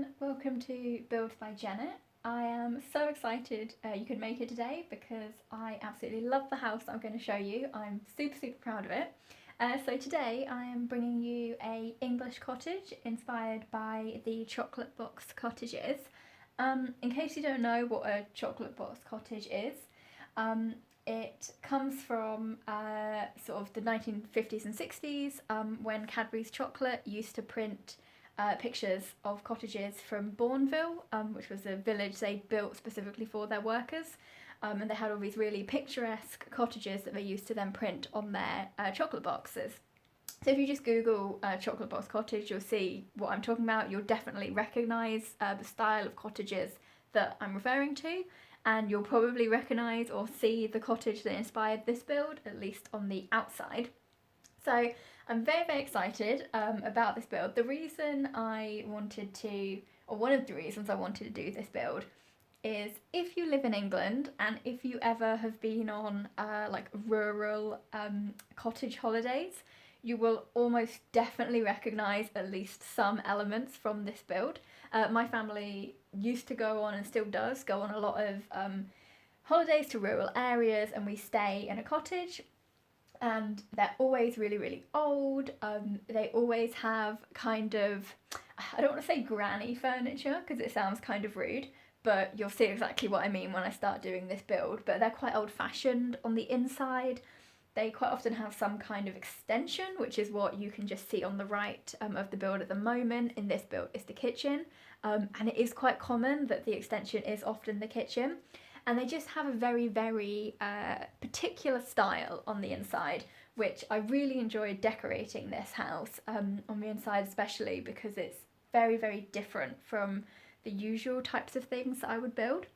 everyone, welcome to Build by Jennett. I am so excited you could make it today because I absolutely love the house that I'm going to show you. I'm super proud of it. So today I am bringing you a English cottage inspired by the chocolate box cottages. In case you don't know what a chocolate box cottage is, it comes from sort of the 1950s and 60s when Cadbury's Chocolate used to print pictures of cottages from Bourneville, which was a village they built specifically for their workers. And they had all these really picturesque cottages that they used to then print on their chocolate boxes. So if you just Google chocolate box cottage, you'll see what I'm talking about. You'll definitely recognise the style of cottages that I'm referring to, and you'll probably recognise or see the cottage that inspired this build, at least on the outside. So I'm very excited about this build. The reason I wanted to, or one of the reasons I wanted to do this build, is if you live in England and if you ever have been on like rural cottage holidays, you will almost definitely recognise at least some elements from this build. My family used to go on, and still does, go on a lot of holidays to rural areas, and we stay in a cottage. And they're always really old. They always have kind of, I don't want to say granny furniture because it sounds kind of rude, but you'll see exactly what I mean when I start doing this build. But they're quite old-fashioned on the inside. They quite often have some kind of extension, which is what you can just see on the right of the build at the moment. In this build is the kitchen, and it is quite common that the extension is often the kitchen. And they just have a very particular style on the inside, which I really enjoyed decorating this house on the inside, especially because it's very different from the usual types of things that I would build.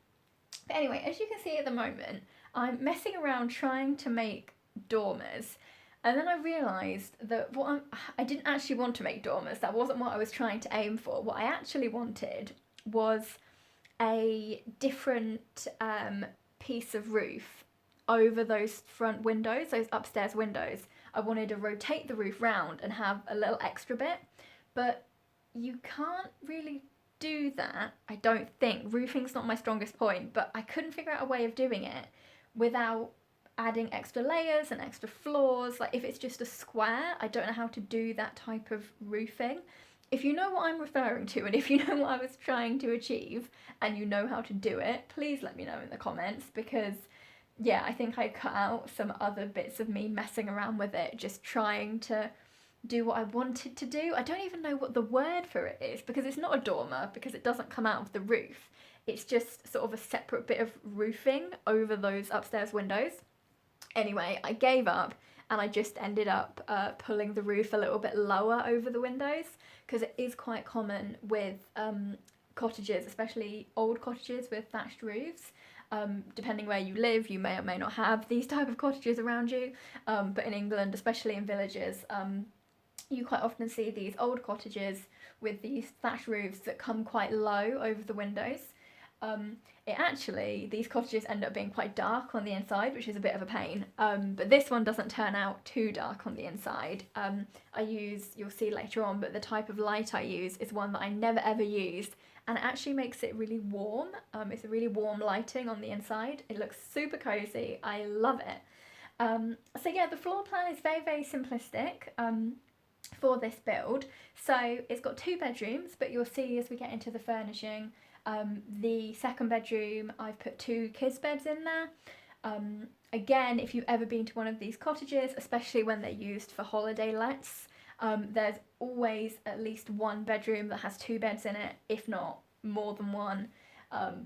But anyway, as you can see at the moment, I'm messing around trying to make dormers, and then I realised that I didn't actually want to make dormers. That wasn't what I was trying to aim for. What I actually wanted was a different piece of roof over those front windows, those upstairs windows. I wanted to rotate the roof round and have a little extra bit, but you can't really do that, I don't think. Roofing's not my strongest point, but I couldn't figure out a way of doing it without adding extra layers and extra floors. Like if it's just a square, I don't know how to do that type of roofing. If you know what I'm referring to, and if you know what I was trying to achieve and you know how to do it, please let me know in the comments, because yeah, I think I cut out some other bits of me messing around with it, just trying to do what I wanted to do. I don't even know what the word for it is, because it's not a dormer, because it doesn't come out of the roof. It's just sort of a separate bit of roofing over those upstairs windows. Anyway, I gave up and I just ended up pulling the roof a little bit lower over the windows, because it is quite common with cottages, especially old cottages with thatched roofs. Depending where you live, you may or may not have these type of cottages around you, but in England, especially in villages, you quite often see these old cottages with these thatched roofs that come quite low over the windows. These cottages end up being quite dark on the inside, which is a bit of a pain, but this one doesn't turn out too dark on the inside. You'll see later on, but the type of light I use is one that I never ever used, and it actually makes it really warm. It's a really warm lighting on the inside. It looks super cozy. I love it. So yeah, the floor plan is very simplistic for this build. So it's got 2 bedrooms, but you'll see as we get into the furnishing, the second bedroom, I've put 2 kids' beds in there. Again, if you've ever been to one of these cottages, especially when they're used for holiday lets, there's always at least one bedroom that has 2 beds in it, if not more than one,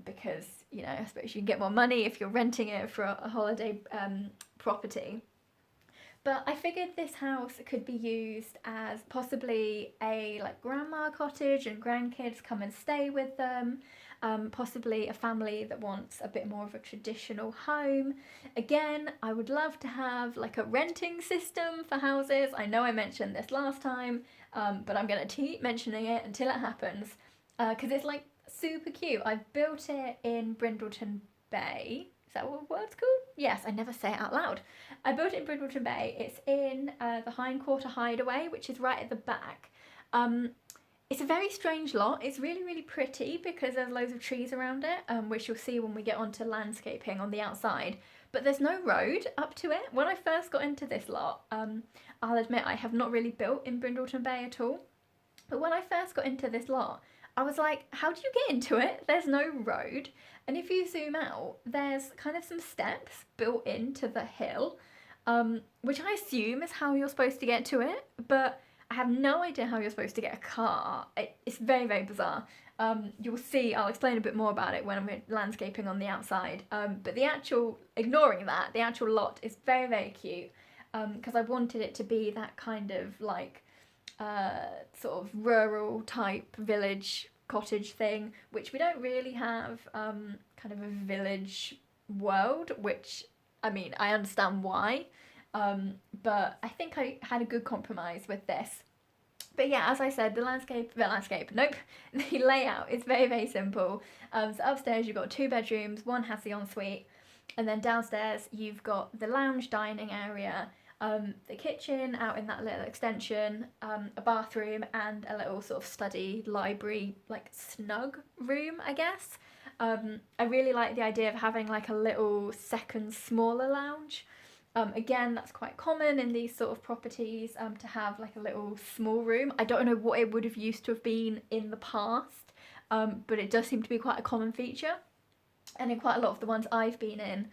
because, you know, I suppose you can get more money if you're renting it for a holiday property. But I figured this house could be used as possibly a like grandma cottage and grandkids come and stay with them, possibly a family that wants a bit more of a traditional home. Again, I would love to have like a renting system for houses. I know I mentioned this last time, but I'm going to keep mentioning it until it happens, because it's like super cute. I've built it in Brindleton Bay. Is that what the word's called? Yes, I never say it out loud. I built it in Brindleton Bay. It's in the Hindquarter Hideaway, which is right at the back. It's a very strange lot. It's really, really pretty because there's loads of trees around it, which you'll see when we get onto landscaping on the outside. But there's no road up to it. When I first got into this lot, I'll admit I have not really built in Brindleton Bay at all. But when I first got into this lot, I was like, how do you get into it? There's no road. And if you zoom out, there's kind of some steps built into the hill, which I assume is how you're supposed to get to it. But I have no idea how you're supposed to get a car. It's very, very bizarre. You'll see, I'll explain a bit more about it when I'm landscaping on the outside. But ignoring that, the actual lot is very, very cute because I wanted it to be that kind of like sort of rural type village cottage thing, which we don't really have kind of a village world, which, I mean, I understand why. But I think I had a good compromise with this. But yeah, as I said, the layout is very, very simple. So upstairs you've got 2 bedrooms, one has the ensuite, and then downstairs you've got the lounge dining area, the kitchen out in that little extension, a bathroom, and a little sort of study, library, like snug room, I guess. I really like the idea of having like a little second smaller lounge. Again, that's quite common in these sort of properties, to have like a little small room. I don't know what it would have used to have been in the past, but it does seem to be quite a common feature. And in quite a lot of the ones I've been in,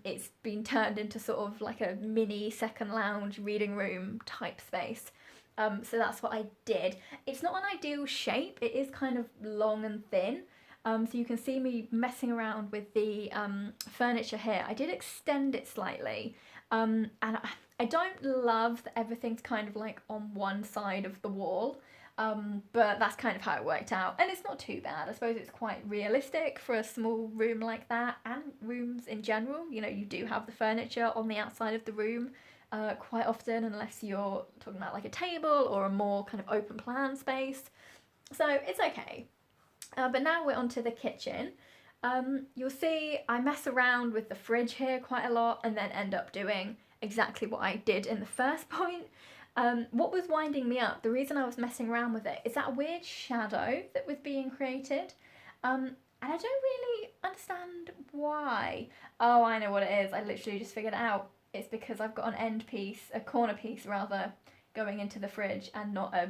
it's been turned into sort of like a mini second lounge reading room type space. So that's what I did. It's not an ideal shape, it is kind of long and thin. So you can see me messing around with the furniture here. I did extend it slightly, and I don't love that everything's kind of like on one side of the wall, but that's kind of how it worked out, and it's not too bad. I suppose it's quite realistic for a small room like that, and rooms in general. You know, you do have the furniture on the outside of the room quite often, unless you're talking about like a table or a more kind of open plan space. So it's okay. But now we're onto the kitchen. You'll see I mess around with the fridge here quite a lot and then end up doing exactly what I did in the first point. What was winding me up, the reason I was messing around with it, is that weird shadow that was being created. And I don't really understand why. Oh, I know what it is. I literally just figured it out. It's because I've got an end piece, a corner piece rather, going into the fridge and not a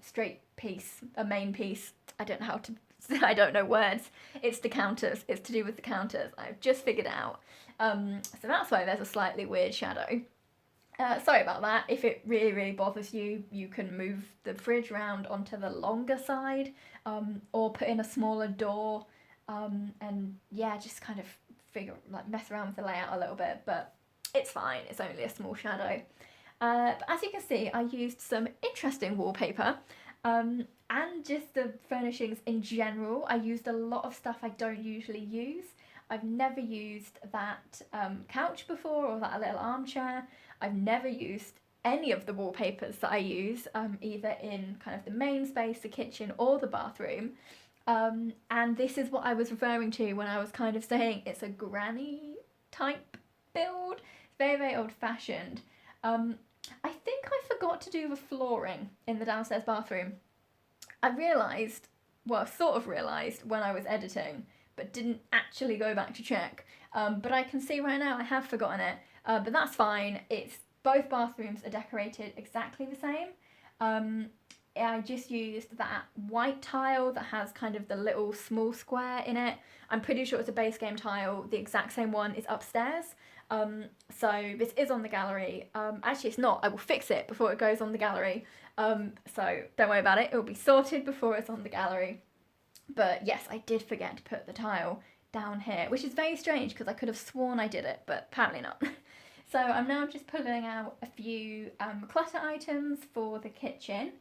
straight piece, a main piece. I don't know how to, I don't know words. It's the counters, it's to do with the counters. I've just figured it out. So that's why there's a slightly weird shadow. Sorry about that. If it really, really bothers you, you can move the fridge round onto the longer side, or put in a smaller door, and yeah, just kind of mess around with the layout a little bit, but it's fine. It's only a small shadow. But as you can see, I used some interesting wallpaper, and just the furnishings in general. I used a lot of stuff I don't usually use. I've never used that couch before, or that little armchair. I've never used any of the wallpapers that I use, either in kind of the main space, the kitchen, or the bathroom. And this is what I was referring to when I was kind of saying it's a granny type build. It's very, very old fashioned. I think I forgot to do the flooring in the downstairs bathroom. I realised, well, sort of realised when I was editing, but didn't actually go back to check. But I can see right now I have forgotten it, but that's fine. It's both bathrooms are decorated exactly the same. I just used that white tile that has kind of the little small square in it. I'm pretty sure it's a base game tile. The exact same one is upstairs. So this is on the gallery. Actually it's not, I will fix it before it goes on the gallery. So don't worry about it, it will be sorted before it's on the gallery. But yes, I did forget to put the tile down here, which is very strange because I could have sworn I did it, but apparently not. So I'm now just pulling out a few clutter items for the kitchen.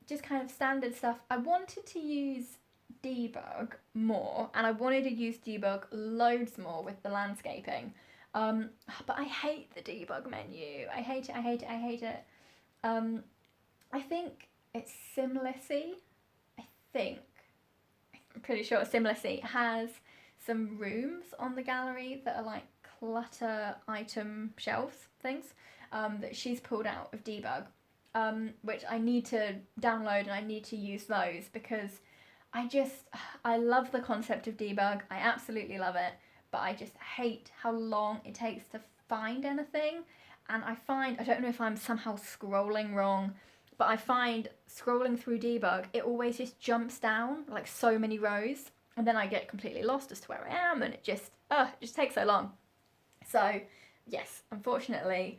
Just kind of standard stuff. I wanted to use Debug more, and I wanted to use Debug loads more with the landscaping, but I hate the Debug menu. I hate it, I hate it, I hate it. I think it's Simlessy. I'm pretty sure it's Simlessy. It has some rooms on the gallery that are like clutter item shelves things, that she's pulled out of Debug. which I need to download and I need to use those because I love the concept of debug. I absolutely love it, but I just hate how long it takes to find anything. And I don't know if I'm somehow scrolling wrong, but I find scrolling through debug, it always just jumps down like so many rows, and then I get completely lost as to where I am, and it just takes so long. So yes, unfortunately,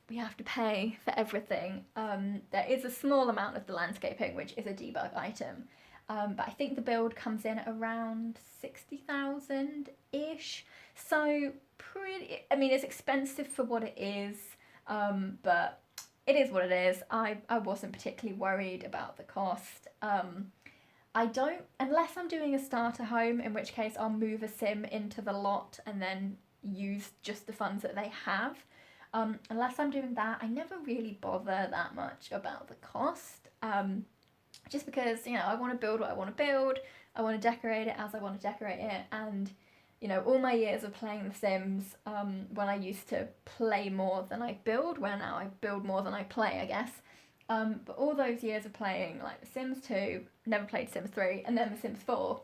we have to pay for everything. There is a small amount of the landscaping which is a debug item, but I think the build comes in at around 60,000-ish. So I mean, it's expensive for what it is, but it is what it is. I wasn't particularly worried about the cost. I don't, unless I'm doing a starter home, in which case I'll move a sim into the lot and then use just the funds that they have. Unless I'm doing that, I never really bother that much about the cost, just because, you know, I want to build what I want to build, I want to decorate it as I want to decorate it, and, you know, all my years of playing The Sims, when I used to play more than I build, where now I build more than I play, I guess, but all those years of playing, like, The Sims 2, never played Sims 3, and then The Sims 4,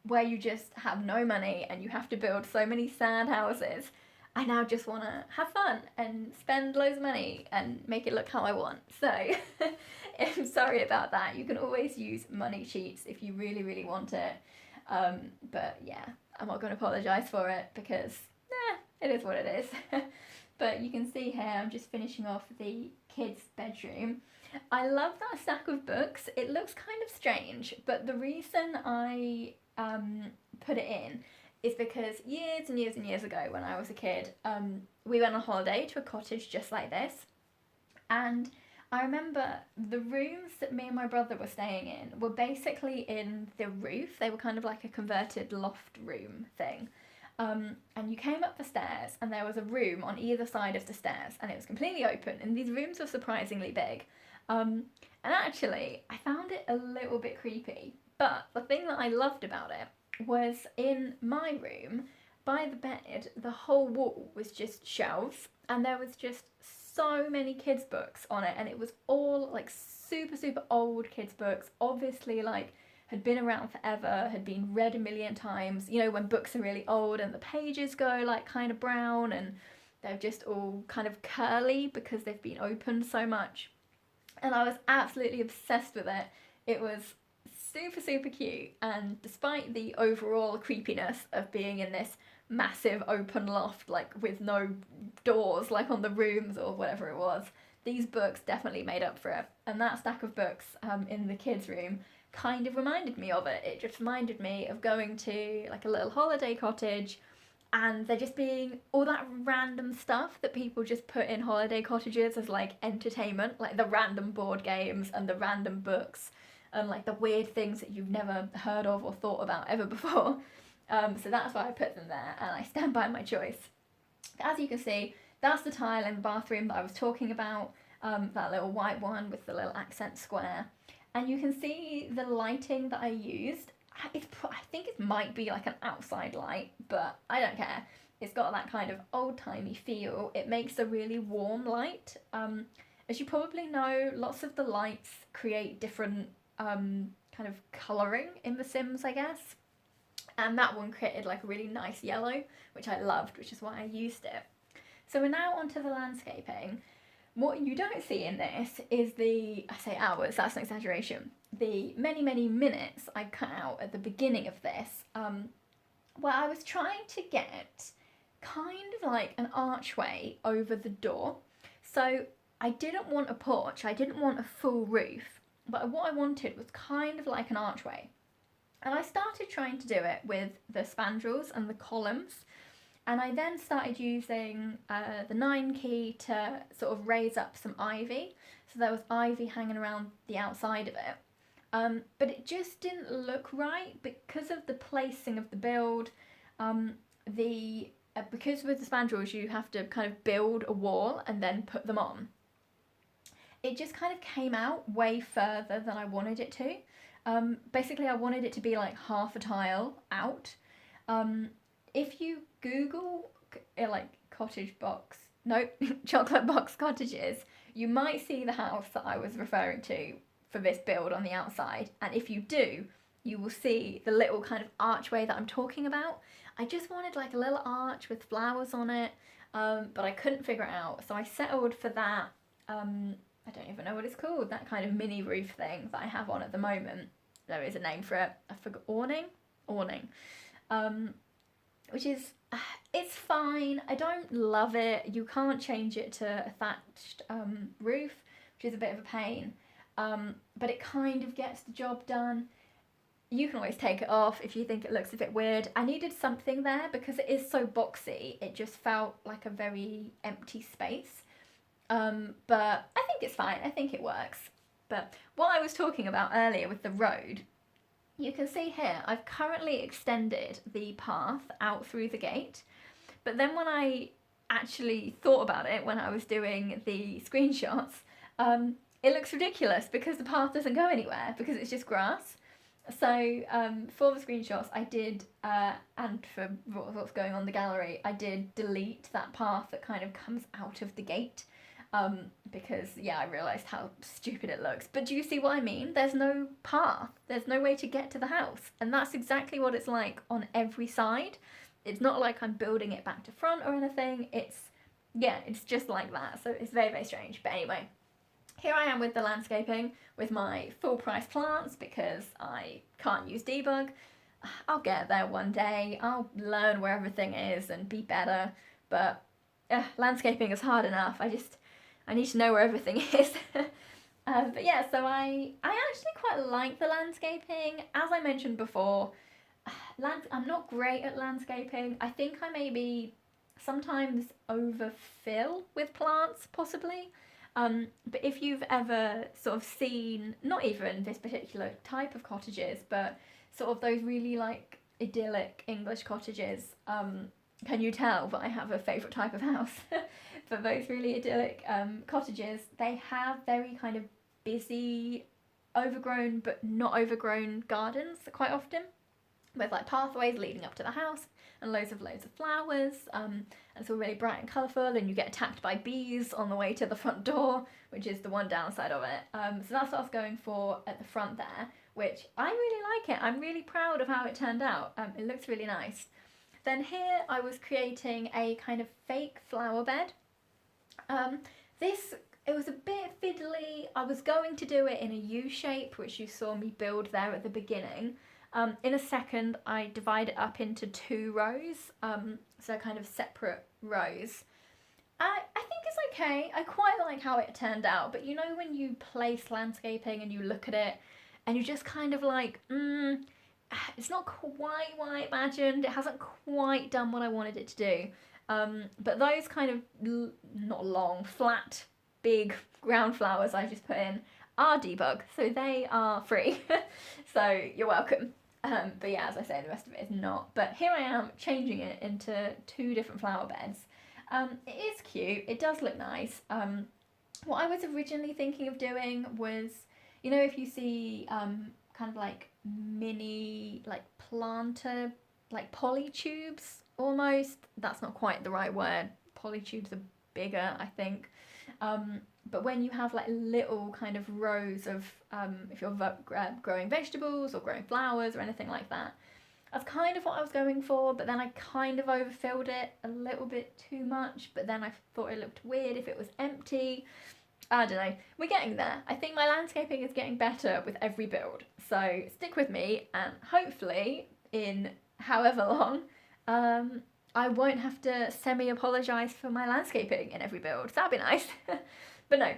where you just have no money and you have to build so many sad houses, I now just want to have fun and spend loads of money and make it look how I want. So I'm sorry about that. You can always use money cheats if you really, really want it. But yeah, I'm not going to apologise for it because it is what it is. But you can see here, I'm just finishing off the kids' bedroom. I love that stack of books. It looks kind of strange, but the reason I put it in is because years and years and years ago when I was a kid, we went on holiday to a cottage just like this, and I remember the rooms that me and my brother were staying in were basically in the roof. They were kind of like a converted loft room thing, and you came up the stairs and there was a room on either side of the stairs and it was completely open, and these rooms were surprisingly big, and actually I found it a little bit creepy, but the thing that I loved about it was in my room, by the bed, the whole wall was just shelves, and there was just so many kids' books on it, and it was all like super, super old kids' books, obviously like had been around forever, had been read a million times, you know, when books are really old and the pages go like kind of brown and they're just all kind of curly because they've been opened so much. And I was absolutely obsessed with it. It was super, super cute, and despite the overall creepiness of being in this massive open loft, like with no doors, like on the rooms or whatever it was, these books definitely made up for it. And that stack of books in the kids' room kind of reminded me of it. It just reminded me of going to like a little holiday cottage and there just being all that random stuff that people just put in holiday cottages as like entertainment, like the random board games and the random books and like the weird things that you've never heard of or thought about ever before. So that's why I put them there, and I stand by my choice. As you can see, that's the tile in the bathroom that I was talking about, that little white one with the little accent square. And you can see the lighting that I used. I think it might be like an outside light, but I don't care. It's got that kind of old-timey feel. It makes a really warm light. As you probably know, lots of the lights create different kind of colouring in The Sims, I guess. And that one created like a really nice yellow, which I loved, which is why I used it. So we're now onto the landscaping. What you don't see in this is I say hours, that's an exaggeration, the many, many minutes I cut out at the beginning of this, where I was trying to get kind of like an archway over the door. So I didn't want a porch, I didn't want a full roof, but what I wanted was kind of like an archway. And I started trying to do it with the spandrels and the columns, and I then started using the 9 key to sort of raise up some ivy. So there was ivy hanging around the outside of it. But it just didn't look right because of the placing of the build. Because with the spandrels you have to kind of build a wall and then put them on. It just kind of came out way further than I wanted it to. Basically I wanted it to be like half a tile out. If you Google like cottage box no, chocolate box cottages, you might see the house that I was referring to for this build on the outside. And if you do, you will see the little kind of archway that I'm talking about. I just wanted like a little arch with flowers on it, but I couldn't figure it out. So I settled for that, I don't even know what it's called, that kind of mini roof thing that I have on at the moment. There is a name for it. I forgot. Awning? Awning. Which is, it's fine. I don't love it. You can't change it to a thatched roof, which is a bit of a pain. But it kind of gets the job done. You can always take it off if you think it looks a bit weird. I needed something there because it is so boxy. It just felt like a very empty space. But I think it's fine. I think it works. But what I was talking about earlier with the road, you can see here, I've currently extended the path out through the gate. But then when I actually thought about it, when I was doing the screenshots, it looks ridiculous because the path doesn't go anywhere because it's just grass. So for the screenshots I did, and for what's going on in the gallery, I did delete that path that kind of comes out of the gate. Because yeah, I realised how stupid it looks. But do you see what I mean? There's no path. There's no way to get to the house. And that's exactly what it's like on every side. It's not like I'm building it back to front or anything. It's just like that. So it's very, very strange. But anyway, here I am with the landscaping with my full price plants because I can't use Debug. I'll get there one day. I'll learn where everything is and be better. But landscaping is hard enough. I need to know where everything is. But yeah, so I actually quite like the landscaping. As I mentioned before, I'm not great at landscaping. I think I maybe sometimes overfill with plants, possibly. But if you've ever sort of seen, not even this particular type of cottages, but sort of those really like idyllic English cottages, can you tell that I have a favourite type of house? For those really idyllic cottages, they have very kind of busy, overgrown but not overgrown gardens quite often, with like pathways leading up to the house and loads of flowers, and it's all really bright and colourful, and you get attacked by bees on the way to the front door, which is the one downside of it. So that's what I was going for at the front there, which I really like it. I'm really proud of how it turned out. It looks really nice. Then here I was creating a kind of fake flower bed. It was a bit fiddly. I was going to do it in a U shape, which you saw me build there at the beginning. In a second, I divide it up into 2 rows, so kind of separate rows. I think it's okay. I quite like how it turned out, but you know when you place landscaping and you look at it and you just kind of like, it's not quite what I imagined. It hasn't quite done what I wanted it to do. But those kind of not long, flat, big ground flowers I just put in are Debug, so they are free. So you're welcome. But yeah, as I say, the rest of it is not. But here I am changing it into 2 different flower beds. It is cute. It does look nice. What I was originally thinking of doing was, you know, if you see kind of like mini like planter, like polytubes almost. That's not quite the right word. Polytubes are bigger, I think. But when you have like little kind of rows of, if you're growing vegetables or growing flowers or anything like that, that's kind of what I was going for, but then I kind of overfilled it a little bit too much, but then I thought it looked weird if it was empty. I don't know, we're getting there. I think my landscaping is getting better with every build, so stick with me, and hopefully in however long, I won't have to semi-apologise for my landscaping in every build. So that'd be nice. But no,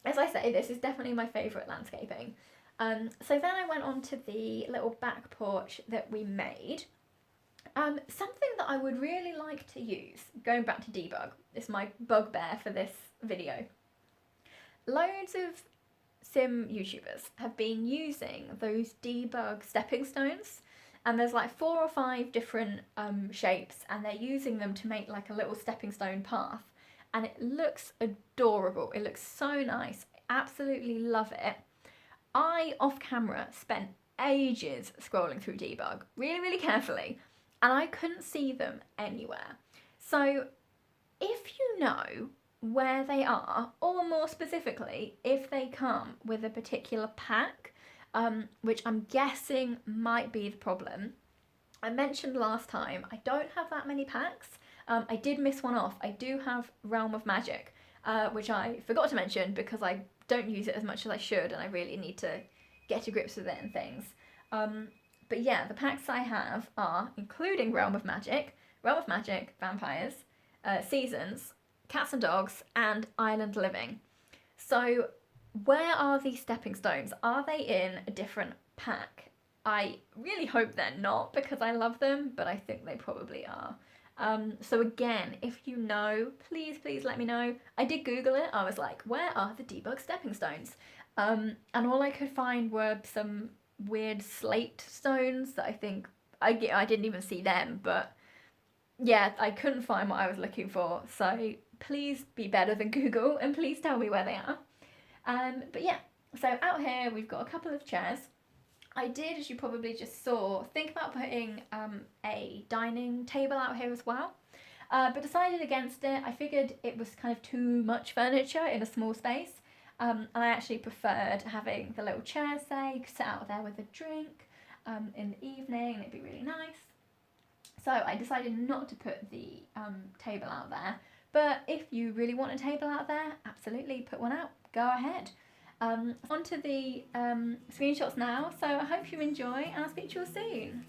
as I say, this is definitely my favourite landscaping. So then I went on to the little back porch that we made. Something that I would really like to use, going back to Debug, it's my bugbear for this video. Loads of sim YouTubers have been using those Debug Stepping-Stones, and there's like 4 or 5 different shapes, and they're using them to make like a little stepping stone path, and it looks adorable. It looks so nice. I absolutely love it. I, off camera, spent ages scrolling through Debug, really, really carefully, and I couldn't see them anywhere. So if you know where they are, or more specifically, if they come with a particular pack, which I'm guessing might be the problem. I mentioned last time, I don't have that many packs. I did miss one off. I do have Realm of Magic, which I forgot to mention because I don't use it as much as I should, and I really need to get to grips with it and things. But yeah, the packs I have are, including Realm of Magic, Vampires, Seasons, Cats and Dogs, and Island Living. So where are these stepping stones? Are they in a different pack? I really hope they're not because I love them, but I think they probably are. So again, if you know, please let me know. I did Google it. I was like, where are the Debug Stepping-Stones? And all I could find were some weird slate stones that I think, I didn't even see them, but yeah, I couldn't find what I was looking for. So please be better than Google and please tell me where they are. But yeah, so out here we've got a couple of chairs. I did, as you probably just saw, think about putting a dining table out here as well, but decided against it. I figured it was kind of too much furniture in a small space, and I actually preferred having the little chairs there. You could sit out there with a drink in the evening and it'd be really nice. So I decided not to put the table out there, but if you really want a table out there, absolutely put one out, go ahead. Onto the screenshots now, so I hope you enjoy and I'll speak to you all soon.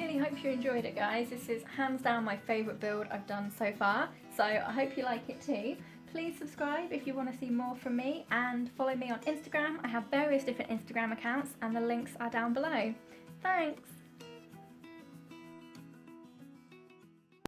I hope you enjoyed it, guys. This is hands down my favourite build I've done so far, so I hope you like it too. Please subscribe if you want to see more from me, and follow me on Instagram. I have various different Instagram accounts and the links are down below. Thanks!